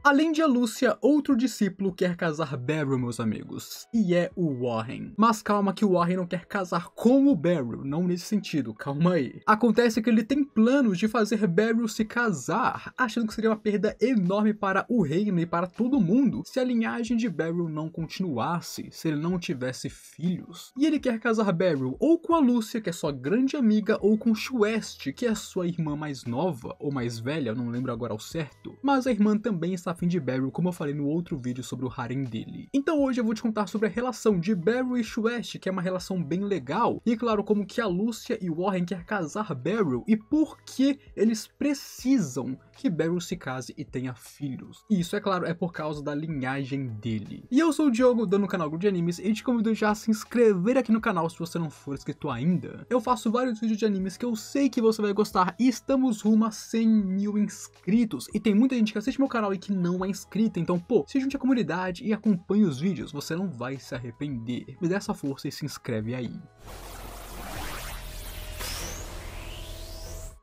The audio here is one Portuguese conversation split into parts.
Além de Alúcia, outro discípulo quer casar Beryl, meus amigos, e é o Warren. Mas calma que o Warren não quer casar com o Beryl, não nesse sentido, calma aí. Acontece que ele tem planos de fazer Beryl se casar, achando que seria uma perda enorme para o reino e para todo mundo se a linhagem de Beryl não continuasse, se ele não tivesse filhos. E ele quer casar Beryl ou com Alúcia, que é sua grande amiga, ou com Shwest, que é sua irmã mais nova, ou mais velha, eu não lembro agora ao certo. Mas a irmã também está afim de Beryl, como eu falei no outro vídeo sobre o harem dele. Então hoje eu vou te contar sobre a relação de Beryl e Shwest, que é uma relação bem legal, e claro, como que a Alúcia e Warren quer casar Beryl, e por que eles precisam que Beryl se case e tenha filhos. E isso, é claro, é por causa da linhagem dele. E eu sou o Diogo, do canal Good Animes, e te convido já a se inscrever aqui no canal se você não for inscrito ainda. Eu faço vários vídeos de animes que eu sei que você vai gostar, e estamos rumo a 100 mil inscritos. E tem muita gente que assiste meu canal e que não é inscrita, então pô, se junte à comunidade e acompanhe os vídeos, você não vai se arrepender. Me dê essa força e se inscreve aí.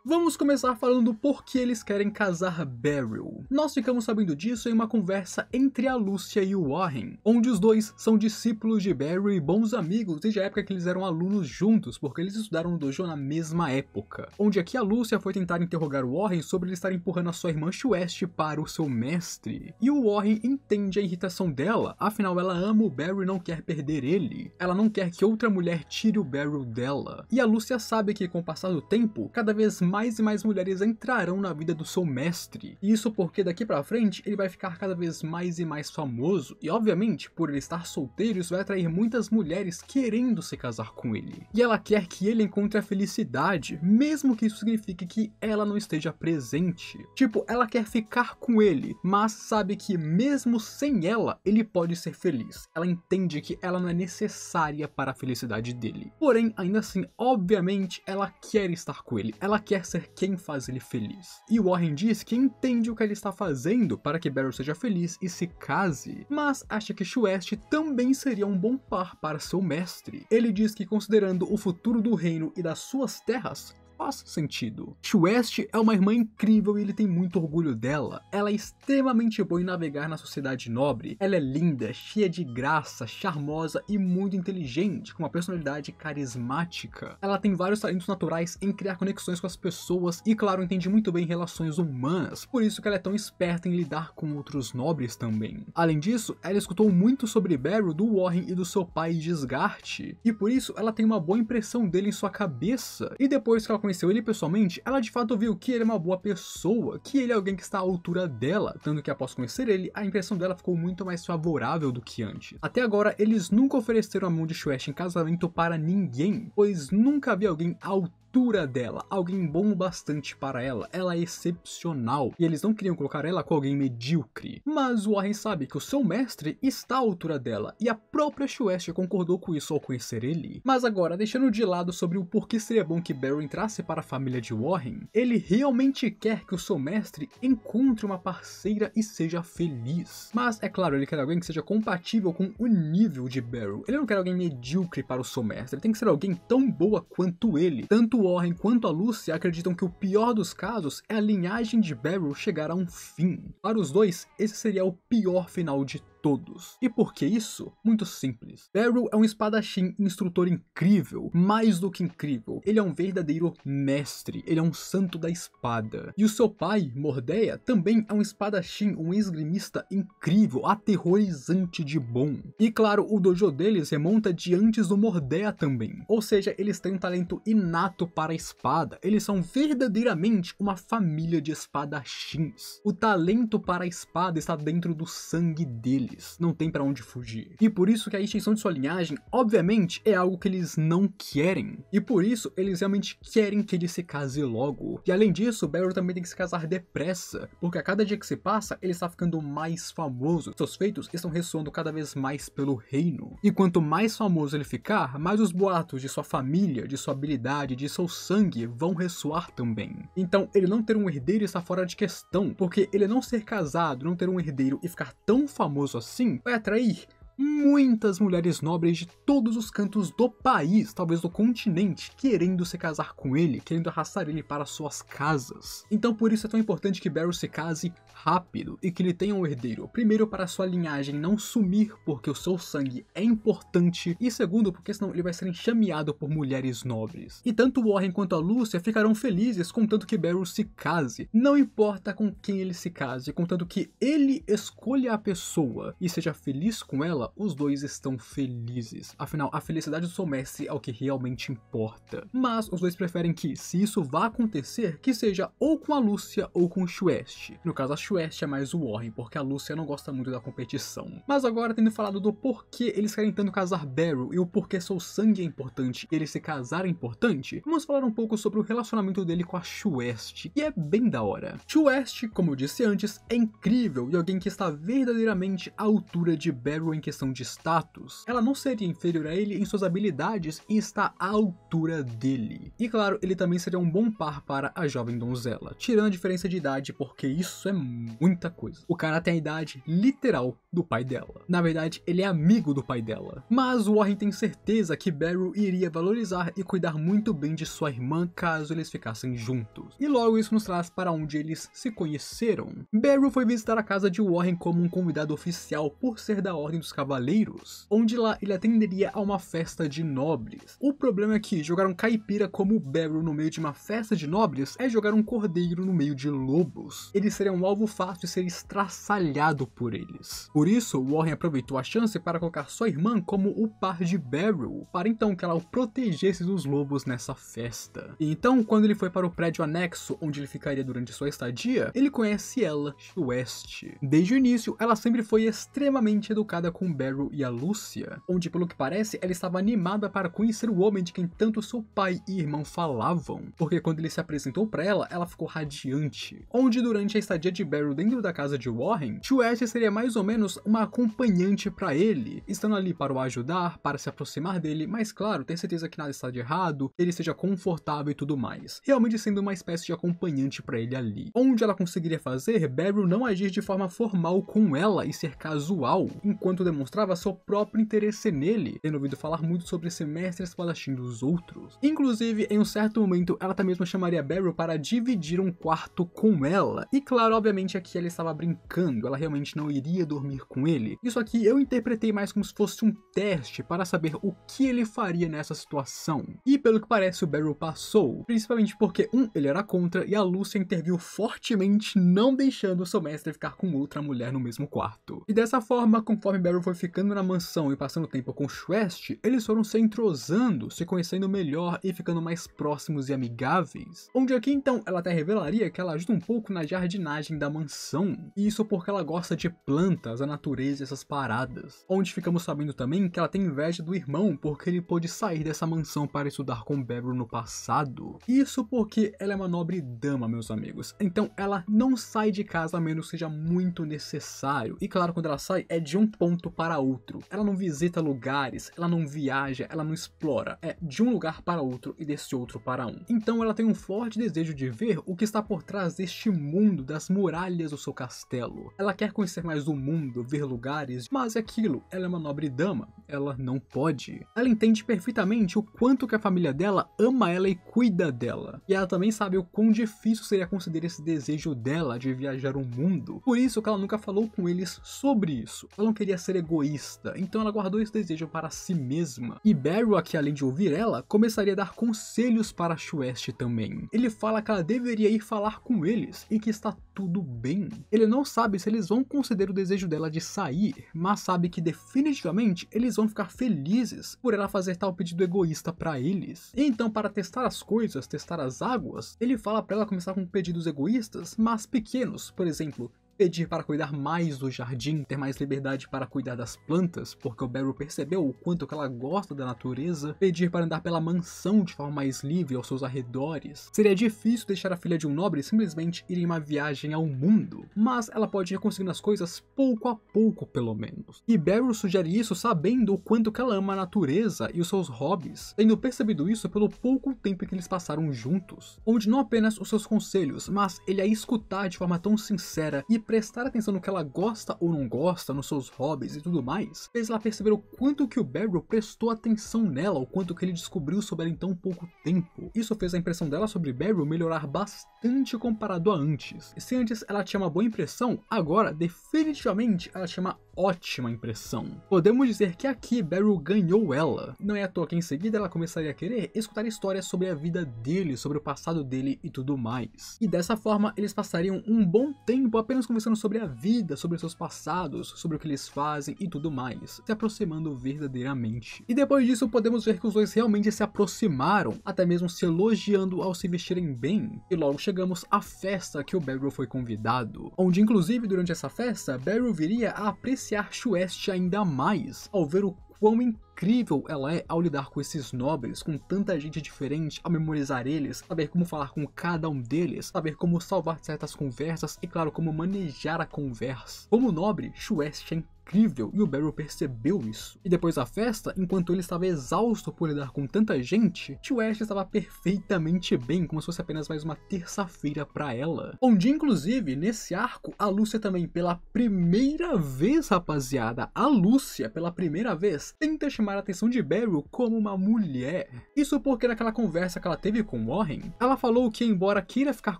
Vamos começar falando por que eles querem casar Beryl. Nós ficamos sabendo disso em uma conversa entre a Alúcia e o Warren, onde os dois são discípulos de Beryl e bons amigos desde a época que eles eram alunos juntos, porque eles estudaram no dojo na mesma época. Onde aqui a Alúcia foi tentar interrogar o Warren sobre ele estar empurrando a sua irmã Shwest para o seu mestre. E o Warren entende a irritação dela, afinal ela ama o Beryl e não quer perder ele. Ela não quer que outra mulher tire o Beryl dela. E a Alúcia sabe que com o passar do tempo, cada vez mais e mais mulheres entrarão na vida do seu mestre. Isso porque daqui pra frente ele vai ficar cada vez mais e mais famoso, e obviamente por ele estar solteiro isso vai atrair muitas mulheres querendo se casar com ele. E ela quer que ele encontre a felicidade, mesmo que isso signifique que ela não esteja presente. Tipo, ela quer ficar com ele, mas sabe que mesmo sem ela, ele pode ser feliz. Ela entende que ela não é necessária para a felicidade dele. Porém, ainda assim, obviamente, ela quer estar com ele. Ela quer ser quem faz ele feliz. E Warren diz que entende o que ele está fazendo para que Beryl seja feliz e se case, mas acha que Shwest também seria um bom par para seu mestre. Ele diz que considerando o futuro do reino e das suas terras, faz sentido. Shwest é uma irmã incrível e ele tem muito orgulho dela. Ela é extremamente boa em navegar na sociedade nobre. Ela é linda, cheia de graça, charmosa e muito inteligente, com uma personalidade carismática. Ela tem vários talentos naturais em criar conexões com as pessoas e, claro, entende muito bem relações humanas. Por isso que ela é tão esperta em lidar com outros nobres também. Além disso, ela escutou muito sobre Beryl do Warren e do seu pai Gisgarte. E por isso ela tem uma boa impressão dele em sua cabeça. E depois que ela conheceu ele pessoalmente, ela de fato viu que ele é uma boa pessoa, que ele é alguém que está à altura dela, tanto que após conhecer ele, a impressão dela ficou muito mais favorável do que antes. Até agora, eles nunca ofereceram a mão de Shwest em casamento para ninguém, pois nunca havia alguém à altura dela, alguém bom bastante para ela. Ela é excepcional e eles não queriam colocar ela com alguém medíocre. Mas o Warren sabe que o seu mestre está à altura dela e a própria Shwest concordou com isso ao conhecer ele. Mas agora, deixando de lado sobre o porquê seria bom que Beryl entrasse para a família de Warren, ele realmente quer que o seu mestre encontre uma parceira e seja feliz. Mas é claro, ele quer alguém que seja compatível com o nível de Beryl. Ele não quer alguém medíocre para o seu mestre, ele tem que ser alguém tão boa quanto ele. Tanto Warren quanto a Alúcia acreditam que o pior dos casos é a linhagem de Beryl chegar a um fim. Para os dois, esse seria o pior final de todos. E por que isso? Muito simples. Beryl é um espadachim instrutor incrível, mais do que incrível. Ele é um verdadeiro mestre, ele é um santo da espada. E o seu pai, Mordeia, também é um espadachim, um esgrimista incrível, aterrorizante de bom. E claro, o dojo deles remonta de antes do Mordeia também. Ou seja, eles têm um talento inato para a espada. Eles são verdadeiramente uma família de espadachins. O talento para a espada está dentro do sangue deles. Não tem pra onde fugir. E por isso que a extinção de sua linhagem, obviamente, é algo que eles não querem. E por isso, eles realmente querem que ele se case logo. E além disso, Beryl também tem que se casar depressa, porque a cada dia que se passa, ele está ficando mais famoso. Seus feitos estão ressoando cada vez mais pelo reino. E quanto mais famoso ele ficar, mais os boatos de sua família, de sua habilidade, de seu sangue vão ressoar também. Então, ele não ter um herdeiro está fora de questão, porque ele não ser casado, não ter um herdeiro e ficar tão famoso assim, vai atrair muitas mulheres nobres de todos os cantos do país, talvez do continente, querendo se casar com ele, querendo arrastar ele para suas casas. Então por isso é tão importante que Beryl se case rápido e que ele tenha um herdeiro. Primeiro, para sua linhagem não sumir, porque o seu sangue é importante, e segundo, porque senão ele vai ser enxameado por mulheres nobres. E tanto Warren quanto a Lúcia ficarão felizes contanto que Beryl se case. Não importa com quem ele se case, contanto que ele escolha a pessoa e seja feliz com ela, os dois estão felizes. Afinal, a felicidade do seu mestre é o que realmente importa. Mas os dois preferem que, se isso vá acontecer, que seja ou com a Lúcia ou com o Shwest. No caso, a Shwest é mais o Warren, porque a Lúcia não gosta muito da competição. Mas agora, tendo falado do porquê eles querem tanto casar Beryl e o porquê seu sangue é importante e ele se casar é importante, vamos falar um pouco sobre o relacionamento dele com a Shwest, e é bem da hora. Shwest, como eu disse antes, é incrível e alguém que está verdadeiramente à altura de Beryl em questão de status. Ela não seria inferior a ele em suas habilidades e está à altura dele. E claro, ele também seria um bom par para a jovem donzela, tirando a diferença de idade, porque isso é muita coisa. O cara tem a idade literal do pai dela. Na verdade, ele é amigo do pai dela. Mas Warren tem certeza que Beryl iria valorizar e cuidar muito bem de sua irmã caso eles ficassem juntos. E logo isso nos traz para onde eles se conheceram. Beryl foi visitar a casa de Warren como um convidado oficial por ser da Ordem dos Cavaleiros, onde lá ele atenderia a uma festa de nobres. O problema é que jogar um caipira como Beryl no meio de uma festa de nobres é jogar um cordeiro no meio de lobos. Ele seria um alvo fácil de ser estraçalhado por eles. Por isso, Warren aproveitou a chance para colocar sua irmã como o par de Beryl, para então que ela o protegesse dos lobos nessa festa. E então, quando ele foi para o prédio anexo, onde ele ficaria durante sua estadia, ele conhece ela, Shwest. Desde o início, ela sempre foi extremamente educada com Beryl e a Lúcia, onde pelo que parece, ela estava animada para conhecer o homem de quem tanto seu pai e irmão falavam, porque quando ele se apresentou para ela, ela ficou radiante. Onde durante a estadia de Beryl dentro da casa de Warren, Shwest seria mais ou menos uma acompanhante para ele, estando ali para o ajudar, para se aproximar dele, mas claro, ter certeza que nada está de errado, ele seja confortável e tudo mais, realmente sendo uma espécie de acompanhante para ele ali. Onde ela conseguiria fazer Beryl não agir de forma formal com ela e ser casual, enquanto demonstrava seu próprio interesse nele, tendo ouvido falar muito sobre esse mestre espadachim dos outros. Inclusive, em um certo momento, ela até mesmo chamaria Beryl para dividir um quarto com ela, e claro, obviamente aqui ela estava brincando, ela realmente não iria dormir com ele. Isso aqui eu interpretei mais como se fosse um teste para saber o que ele faria nessa situação. E pelo que parece o Beryl passou, principalmente porque ele era contra e a Lúcia interviu fortemente não deixando seu mestre ficar com outra mulher no mesmo quarto. E dessa forma, conforme Beryl foi ficando na mansão e passando tempo com Shwest, eles foram se entrosando, se conhecendo melhor e ficando mais próximos e amigáveis. Onde aqui então ela até revelaria que ela ajuda um pouco na jardinagem da mansão, e isso porque ela gosta de plantas, a natureza e essas paradas. Onde ficamos sabendo também que ela tem inveja do irmão porque ele pôde sair dessa mansão para estudar com Beryl no passado. Isso porque ela é uma nobre dama, meus amigos, então ela não sai de casa a menos que seja muito necessário, e claro, quando ela sai é de um ponto para outro. Ela não visita lugares, ela não viaja, ela não explora, é de um lugar para outro e desse outro para um. Então ela tem um forte desejo de ver o que está por trás deste mundo, das muralhas do seu castelo. Ela quer conhecer mais do mundo, ver lugares, mas é aquilo, ela é uma nobre dama, ela não pode. Ela entende perfeitamente o quanto que a família dela ama ela e cuida dela. E ela também sabe o quão difícil seria conceder esse desejo dela de viajar o mundo. Por isso que ela nunca falou com eles sobre isso. Ela não queria ser egoísta, então ela guardou esse desejo para si mesma. E Beryl, aqui além de ouvir ela, começaria a dar conselhos para Shwest também. Ele fala que ela deveria ir falar com eles e que está tudo bem. Ele não sabe se eles vão conceder o desejo dela de sair, mas sabe que definitivamente eles vão ficar felizes por ela fazer tal pedido egoísta para eles. E então, para testar as coisas, testar as águas, ele fala para ela começar com pedidos egoístas, mas pequenos. Por exemplo, pedir para cuidar mais do jardim, ter mais liberdade para cuidar das plantas, porque o Beryl percebeu o quanto que ela gosta da natureza, pedir para andar pela mansão de forma mais livre aos seus arredores. Seria difícil deixar a filha de um nobre simplesmente ir em uma viagem ao mundo, mas ela pode ir conseguindo as coisas pouco a pouco, pelo menos. E Beryl sugere isso sabendo o quanto que ela ama a natureza e os seus hobbies, tendo percebido isso pelo pouco tempo que eles passaram juntos, onde não apenas os seus conselhos, mas ele a escutar de forma tão sincera e prestar atenção no que ela gosta ou não gosta, nos seus hobbies e tudo mais, fez ela perceber o quanto que o Barry prestou atenção nela, o quanto que ele descobriu sobre ela em tão pouco tempo. Isso fez a impressão dela sobre Barry melhorar bastante comparado a antes. E se antes ela tinha uma boa impressão, agora definitivamente ela tinha uma ótima impressão. Podemos dizer que aqui Barry ganhou ela. Não é à toa que em seguida ela começaria a querer escutar histórias sobre a vida dele, sobre o passado dele e tudo mais. E dessa forma eles passariam um bom tempo apenas conversando sobre a vida, sobre seus passados, sobre o que eles fazem e tudo mais, se aproximando verdadeiramente. E depois disso podemos ver que os dois realmente se aproximaram, até mesmo se elogiando ao se vestirem bem. E logo chegamos à festa que o Barry foi convidado, onde inclusive durante essa festa Barry viria a apreciar Shuest ainda mais, ao ver o quão incrível ela é ao lidar com esses nobres, com tanta gente diferente, ao memorizar eles, saber como falar com cada um deles, saber como salvar certas conversas e claro, como manejar a conversa. Como nobre, Shuest é incrível e o Barry percebeu isso. E depois da festa, enquanto ele estava exausto por lidar com tanta gente, Shuest estava perfeitamente bem, como se fosse apenas mais uma terça-feira para ela. Onde inclusive, nesse arco, a Lúcia também pela primeira vez, rapaziada, a Lúcia pela primeira vez tenta chamar a atenção de Barry como uma mulher. Isso porque naquela conversa que ela teve com Warren, ela falou que embora queira ficar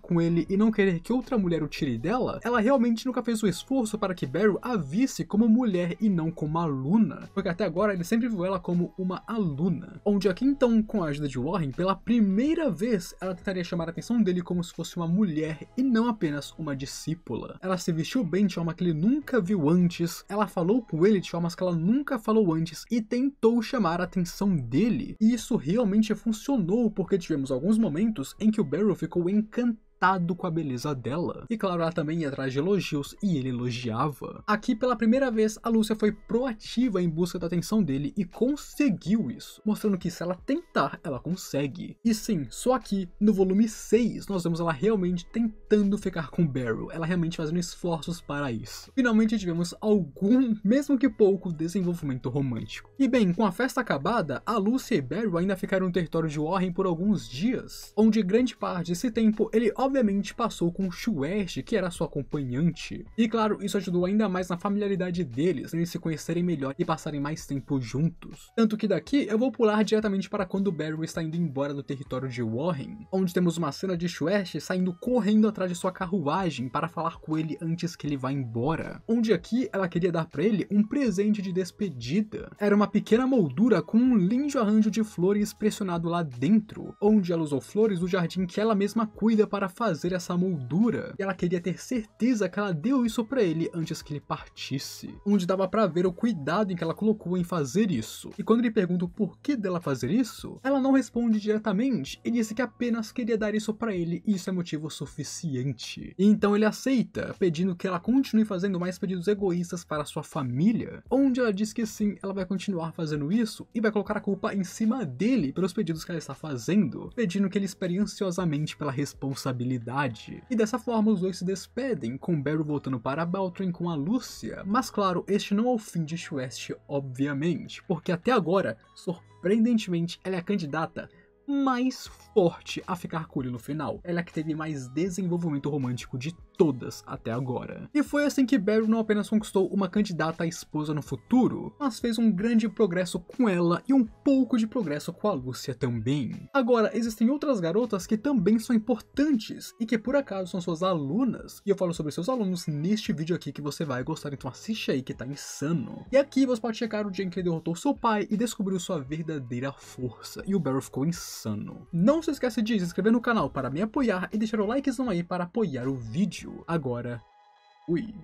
com ele e não querer que outra mulher o tire dela, ela realmente nunca fez o esforço para que Barry a visse como mulher e não como aluna, porque até agora ele sempre viu ela como uma aluna. Onde aqui então, com a ajuda de Warren, pela primeira vez ela tentaria chamar a atenção dele como se fosse uma mulher e não apenas uma discípula. Ela se vestiu bem de forma que ele nunca viu antes, ela falou com ele de formas que ela nunca falou antes e tentou chamar a atenção dele. E isso realmente funcionou, porque tivemos alguns momentos em que o Barry ficou encantado com a beleza dela. E claro, ela também ia atrás de elogios e ele elogiava. Aqui pela primeira vez a Lúcia foi proativa em busca da atenção dele e conseguiu isso, mostrando que se ela tentar, ela consegue. E sim, só aqui no volume 6 nós vemos ela realmente tentando ficar com Barry, ela realmente fazendo esforços para isso. Finalmente tivemos algum, mesmo que pouco, desenvolvimento romântico. E bem, com a festa acabada, a Lúcia e Barry ainda ficaram no território de Warren por alguns dias, onde grande parte desse tempo ele obviamente passou com Shuest, que era sua acompanhante. E claro, isso ajudou ainda mais na familiaridade deles, eles se conhecerem melhor e passarem mais tempo juntos. Tanto que daqui eu vou pular diretamente para quando Barry está indo embora do território de Warren, onde temos uma cena de Shuest saindo correndo atrás de sua carruagem para falar com ele antes que ele vá embora. Onde aqui ela queria dar para ele um presente de despedida. Era uma pequena moldura com um lindo arranjo de flores pressionado lá dentro, onde ela usou flores do jardim que ela mesma cuida para fazer essa moldura, e ela queria ter certeza que ela deu isso pra ele antes que ele partisse, onde dava pra ver o cuidado em que ela colocou em fazer isso. E quando ele pergunta o porquê dela fazer isso, ela não responde diretamente e disse que apenas queria dar isso pra ele e isso é motivo suficiente. E então ele aceita, pedindo que ela continue fazendo mais pedidos egoístas para sua família, onde ela diz que sim, ela vai continuar fazendo isso e vai colocar a culpa em cima dele pelos pedidos que ela está fazendo, pedindo que ele espere ansiosamente pela responsabilidade. E dessa forma os dois se despedem, com Barry voltando para Beltane com a Lúcia. Mas claro, este não é o fim de Shuest, obviamente, porque até agora, surpreendentemente, ela é a candidata mais forte a ficar com ele no final. Ela é que teve mais desenvolvimento romântico de todas até agora. E foi assim que Barry não apenas conquistou uma candidata à esposa no futuro, mas fez um grande progresso com ela e um pouco de progresso com a Lúcia também. Agora, existem outras garotas que também são importantes e que por acaso são suas alunas, e eu falo sobre seus alunos neste vídeo aqui que você vai gostar, então assiste aí que tá insano. E aqui você pode checar o dia em que ele derrotou seu pai e descobriu sua verdadeira força, e o Barry ficou insano. Não se esqueça de se inscrever no canal para me apoiar e deixar o likezão aí para apoiar o vídeo. Agora, fui!